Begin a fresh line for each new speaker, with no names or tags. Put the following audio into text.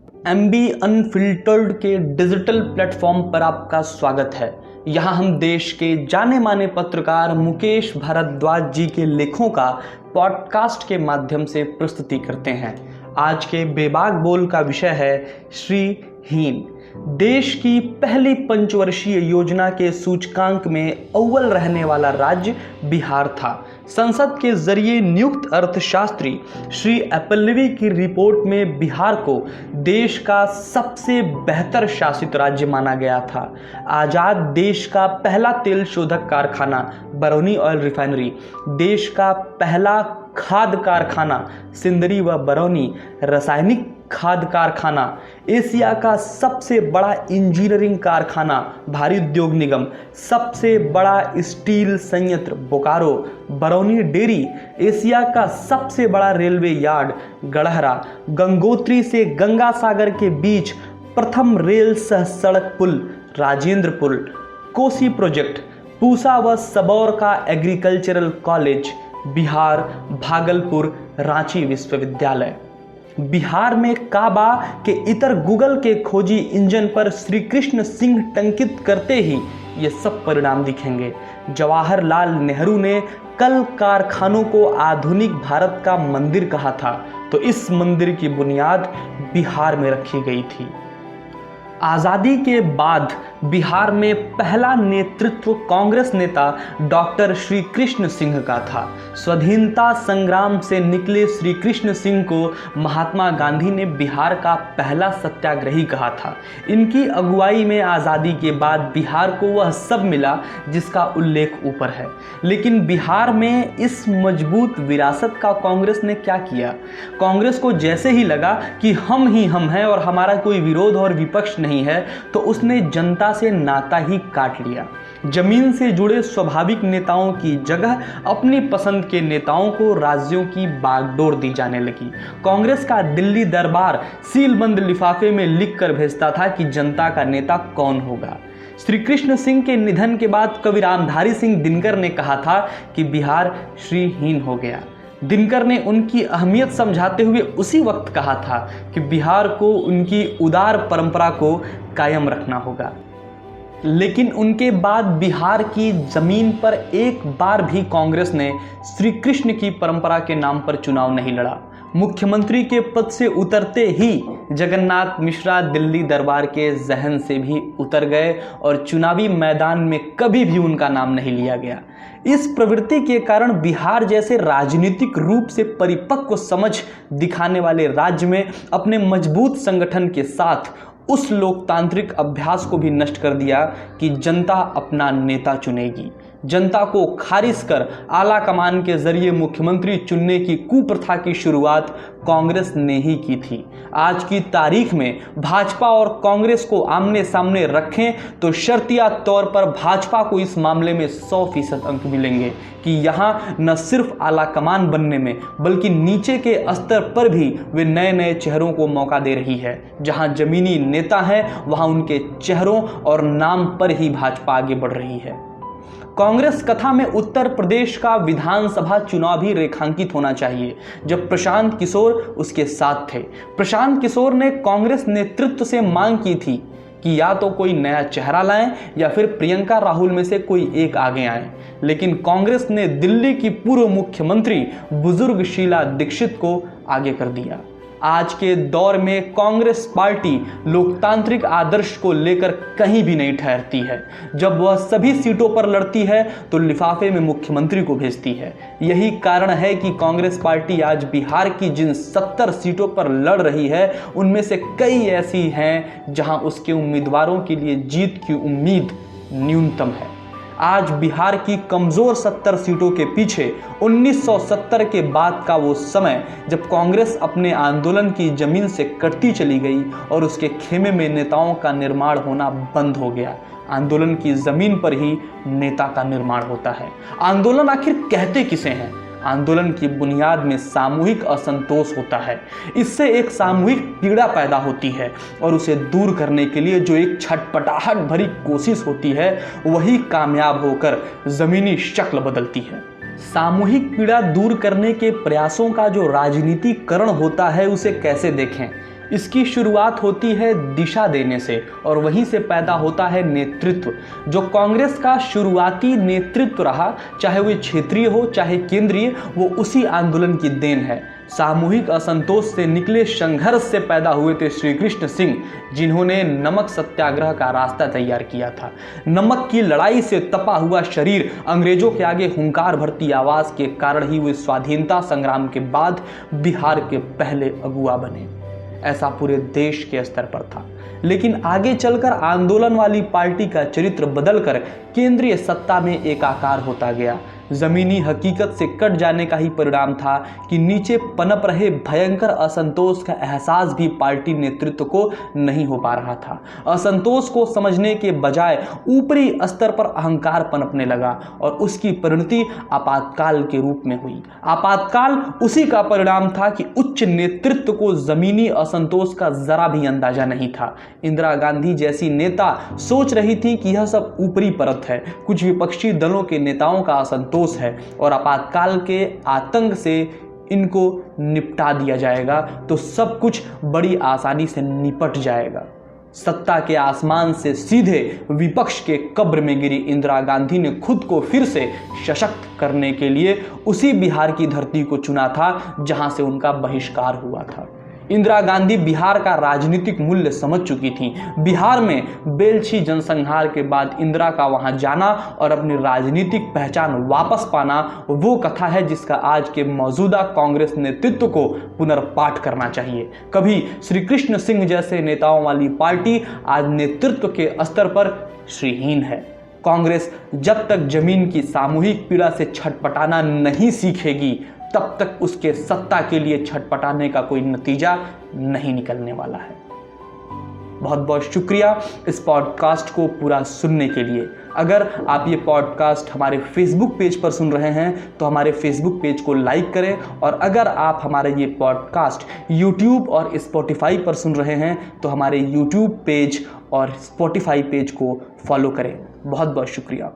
MB unfiltered के digital platform पर आपका स्वागत है। यहाँ हम देश के जाने माने पत्रकार मुकेश भारद्वाज जी के लेखों का पॉडकास्ट के माध्यम से प्रस्तुति करते हैं। आज के बेबाक बोल का विषय है श्रीहीन। देश की पहली पंचवर्षीय योजना के सूचकांक में अव्वल रहने वाला राज्य बिहार था। संसद के जरिए नियुक्त अर्थशास्त्री श्री एप्पलवी की रिपोर्ट में बिहार को देश का सबसे बेहतर शासित राज्य माना गया था। आजाद देश का पहला तेल शोधक कारखाना बरौनी ऑयल रिफाइनरी, देश का पहला खाद कारखाना सिंदरी व बरौनी रासायनिक खाद कारखाना, एशिया का सबसे बड़ा इंजीनियरिंग कारखाना भारी उद्योग निगम, सबसे बड़ा स्टील संयंत्र बोकारो, बरौनी डेयरी, एशिया का सबसे बड़ा रेलवे यार्ड गढ़हरा, गंगोत्री से गंगा सागर के बीच प्रथम रेल सह सड़क पुल राजेंद्रपुर, कोसी प्रोजेक्ट, पूसा व सबौर का एग्रीकल्चरल कॉलेज बिहार, भागलपुर, रांची विश्वविद्यालय। बिहार में काबा के इतर गूगल के खोजी इंजन पर श्री कृष्ण सिंह टंकित करते ही ये सब परिणाम दिखेंगे। जवाहरलाल नेहरू ने कल कारखानों को आधुनिक भारत का मंदिर कहा था, तो इस मंदिर की बुनियाद बिहार में रखी गई थी। आज़ादी के बाद बिहार में पहला नेतृत्व कांग्रेस नेता डॉक्टर श्री कृष्ण सिंह का था। स्वाधीनता संग्राम से निकले श्री कृष्ण सिंह को महात्मा गांधी ने बिहार का पहला सत्याग्रही कहा था। इनकी अगुवाई में आज़ादी के बाद बिहार को वह सब मिला जिसका उल्लेख ऊपर है। लेकिन बिहार में इस मजबूत विरासत का कांग्रेस ने क्या किया? कांग्रेस को जैसे ही लगा कि हम ही हम हैं और हमारा कोई विरोध और विपक्ष नहीं है, तो उसने जनता से नाता ही काट लिया। जमीन से जुड़े स्वाभाविक नेताओं की जगह अपनी पसंद के नेताओं को राज्यों की बागडोर दी जाने लगी। कांग्रेस का दिल्ली दरबार सीलबंद लिफाफे में लिख कर भेजता था कि जनता का नेता कौन होगा। श्री कृष्ण सिंह के निधन के बाद कवि रामधारी सिंह दिनकर ने कहा था कि बिहार श्रीहीन हो गया। दिनकर ने उनकी अहमियत समझाते हुए उसी वक्त कहा था कि बिहार को उनकी उदार परंपरा को कायम रखना होगा। लेकिन उनके बाद बिहार की जमीन पर एक बार भी कांग्रेस ने श्री कृष्ण की परंपरा के नाम पर चुनाव नहीं लड़ा। मुख्यमंत्री के पद से उतरते ही जगन्नाथ मिश्रा दिल्ली दरबार के जहन से भी उतर गए और चुनावी मैदान में कभी भी उनका नाम नहीं लिया गया। इस प्रवृत्ति के कारण बिहार जैसे राजनीतिक रूप से परिपक्व समझ दिखाने वाले राज्य में अपने मजबूत संगठन के साथ उस लोकतांत्रिक अभ्यास को भी नष्ट कर दिया कि जनता अपना नेता चुनेगी। जनता को खारिज कर आला कमान के जरिए मुख्यमंत्री चुनने की कुप्रथा की शुरुआत कांग्रेस ने ही की थी। आज की तारीख में भाजपा और कांग्रेस को आमने सामने रखें तो शर्तिया तौर पर भाजपा को इस मामले में 100% अंक मिलेंगे कि यहाँ न सिर्फ आला कमान बनने में बल्कि नीचे के स्तर पर भी वे नए नए चेहरों को मौका दे रही है। जहाँ जमीनी नेता हैं वहाँ उनके चेहरों और नाम पर ही भाजपा आगे बढ़ रही है। कांग्रेस कथा में उत्तर प्रदेश का विधानसभा चुनाव भी रेखांकित होना चाहिए, जब प्रशांत किशोर उसके साथ थे। प्रशांत किशोर ने कांग्रेस नेतृत्व से मांग की थी कि या तो कोई नया चेहरा लाएं या फिर प्रियंका राहुल में से कोई एक आगे आए। लेकिन कांग्रेस ने दिल्ली की पूर्व मुख्यमंत्री बुजुर्ग शीला दीक्षित को आगे कर दिया। आज के दौर में कांग्रेस पार्टी लोकतांत्रिक आदर्श को लेकर कहीं भी नहीं ठहरती है। जब वह सभी सीटों पर लड़ती है तो लिफाफे में मुख्यमंत्री को भेजती है। यही कारण है कि कांग्रेस पार्टी आज बिहार की जिन 70 सीटों पर लड़ रही है उनमें से कई ऐसी हैं जहां उसके उम्मीदवारों के लिए जीत की उम्मीद न्यूनतम है। आज बिहार की कमजोर 70 सीटों के पीछे 1970 के बाद का वो समय जब कांग्रेस अपने आंदोलन की जमीन से कटती चली गई और उसके खेमे में नेताओं का निर्माण होना बंद हो गया। आंदोलन की जमीन पर ही नेता का निर्माण होता है। आंदोलन आखिर कहते किसे हैं? आंदोलन की बुनियाद में सामूहिक असंतोष होता है। इससे एक सामूहिक पीड़ा पैदा होती है और उसे दूर करने के लिए जो एक छटपटाहट भरी कोशिश होती है वही कामयाब होकर जमीनी शक्ल बदलती है। सामूहिक पीड़ा दूर करने के प्रयासों का जो राजनीतिकरण होता है उसे कैसे देखें? इसकी शुरुआत होती है दिशा देने से और वहीं से पैदा होता है नेतृत्व। जो कांग्रेस का शुरुआती नेतृत्व रहा, चाहे वो क्षेत्रीय हो चाहे केंद्रीय, वो उसी आंदोलन की देन है। सामूहिक असंतोष से निकले संघर्ष से पैदा हुए थे श्री कृष्ण सिंह, जिन्होंने नमक सत्याग्रह का रास्ता तैयार किया था। नमक की लड़ाई से तपा हुआ शरीर अंग्रेजों के आगे हुंकार भरती आवाज के कारण ही वे स्वाधीनता संग्राम के बाद बिहार के पहले अगुवा बने। ऐसा पूरे देश के स्तर पर था। लेकिन आगे चलकर आंदोलन वाली पार्टी का चरित्र बदलकर केंद्रीय सत्ता में एकाकार होता गया। जमीनी हकीकत से कट जाने का ही परिणाम था कि नीचे पनप रहे भयंकर असंतोष का एहसास भी पार्टी नेतृत्व को नहीं हो पा रहा था। असंतोष को समझने के बजाय ऊपरी स्तर पर अहंकार पनपने लगा और उसकी परिणति आपातकाल के रूप में हुई। आपातकाल उसी का परिणाम था कि उच्च नेतृत्व को जमीनी असंतोष का जरा भी अंदाजा नहीं था। इंदिरा गांधी जैसी नेता सोच रही थी कि यह सब ऊपरी परत है, कुछ विपक्षी दलों के नेताओं का असंतोष है और आपातकाल के आतंक से इनको निपटा दिया जाएगा तो सब कुछ बड़ी आसानी से निपट जाएगा। सत्ता के आसमान से सीधे विपक्ष के कब्र में गिरी इंदिरा गांधी ने खुद को फिर से सशक्त करने के लिए उसी बिहार की धरती को चुना था जहां से उनका बहिष्कार हुआ था। इंदिरा गांधी बिहार का राजनीतिक मूल्य समझ चुकी थी। बिहार में बेलछी जनसंहार के बाद इंदिरा का वहां जाना और अपनी राजनीतिक पहचान वापस पाना वो कथा है जिसका आज के मौजूदा कांग्रेस नेतृत्व को पुनर्पाठ करना चाहिए। कभी श्री कृष्ण सिंह जैसे नेताओं वाली पार्टी आज नेतृत्व के स्तर पर श्रीहीन है। कांग्रेस जब तक जमीन की सामूहिक पीड़ा से छटपटाना नहीं सीखेगी तब तक उसके सत्ता के लिए छटपटाने का कोई नतीजा नहीं निकलने वाला है। बहुत बहुत शुक्रिया इस पॉडकास्ट को पूरा सुनने के लिए। अगर आप ये पॉडकास्ट हमारे फेसबुक पेज पर सुन रहे हैं तो हमारे फेसबुक पेज को लाइक करें और अगर आप हमारे ये पॉडकास्ट यूट्यूब और स्पॉटिफाई पर सुन रहे हैं तो हमारे यूट्यूब पेज और स्पॉटिफाई पेज को फॉलो करें। बहुत बहुत शुक्रिया।